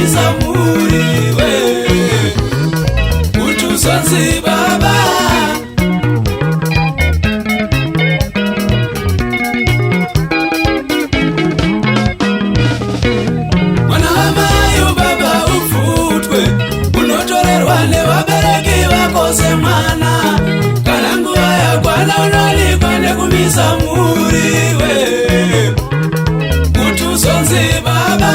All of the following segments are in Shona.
kumisa muriwe kuti uzonzi baba. Mwana wamai ubaba uvutwe unotorerwa nevabereki vako semwana, kana nguva yakwana unowanikwa nekumisa muriwe kuti uzonzi baba.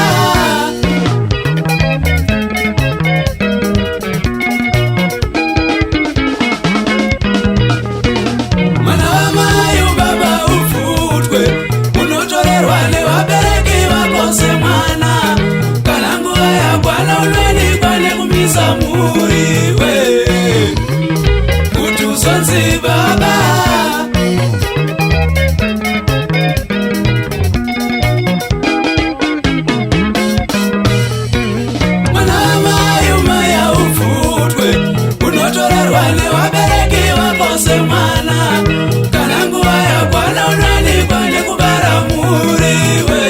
Mwana wamai ubaba uvutwe unotorerwa nevabereki vako semwana, kana nguva yakwana unowanikwa nekumisa muriwe kuti uzonzi baba. Mwana wamai umaya uvutwe unotorerwa nevabereki vako semwana, kana nguva yakwana unowanikwa nekubara muriwe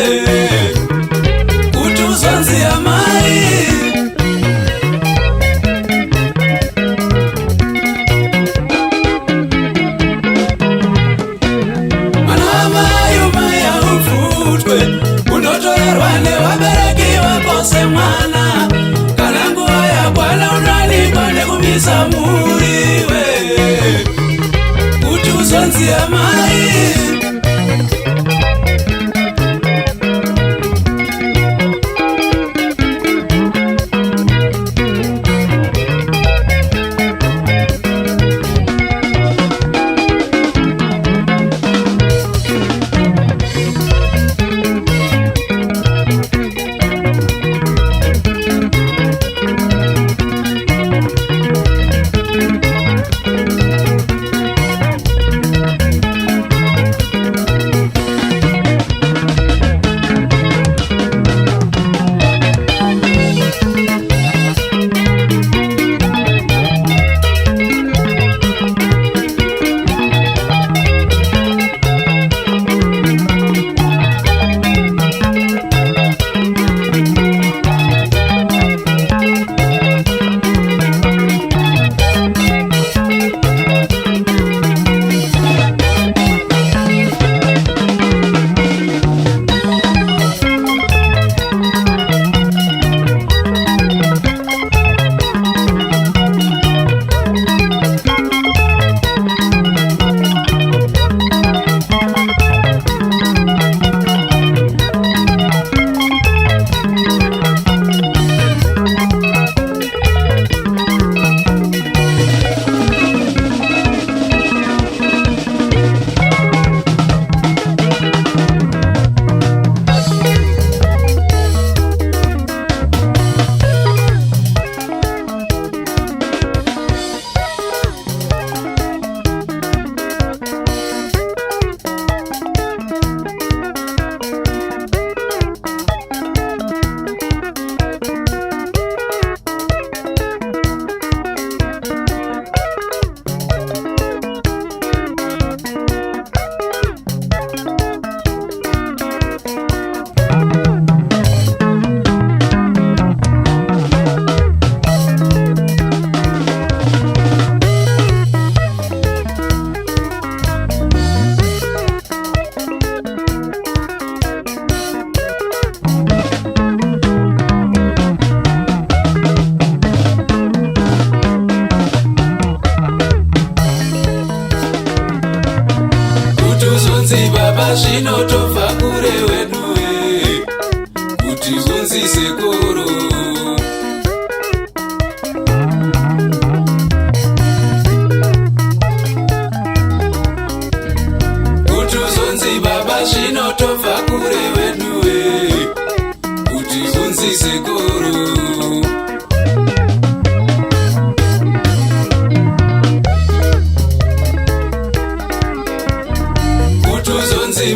kuti uzonzi amai. Mwana wamai umaya uvutwe unotorerwa nevabereki vako semwana, kana nguva yakwana unowanikwa nekumisa muriwe kuti uzonzi amai. Baba zvinotobva kure weduwe kuti uzonzi sekuru. Kuti uzonzi baba zvinotobva kure weduwe kuti uzonzi sekuru.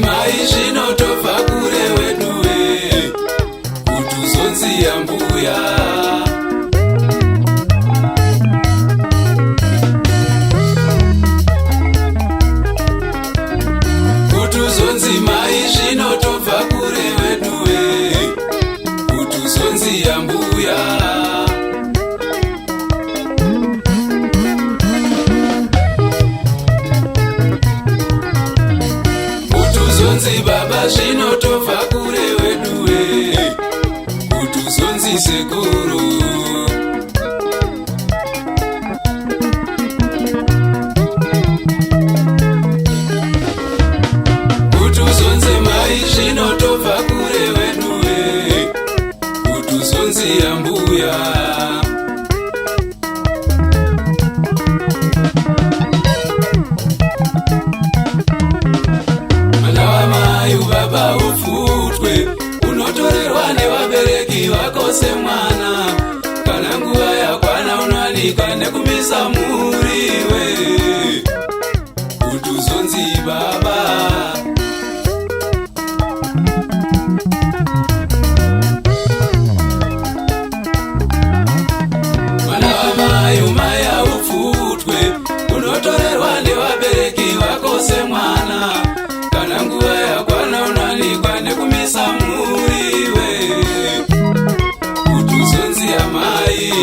Mai zvinotobva kure weduwe kuti uzonzi yambuya. Kuti uzonzi mai zvinotobva kure weduwe kuti uzonzi mai sekuru. Kuti uzonzi mai zvinotobva kure weduwe, kuti uzonzi ambuya. Ubaba uvutwe unotorerwa nevabereki vako semwana, kana nguva yakwana unowanikwa nekumisa muriwe, kuti uzonzi baba. Mwana wamai umai uvutwe unotorerwa nevabereki vako semwana, kana nguva yakwana unowanikwa nekumisa muriwe, kuti uzonzi amai.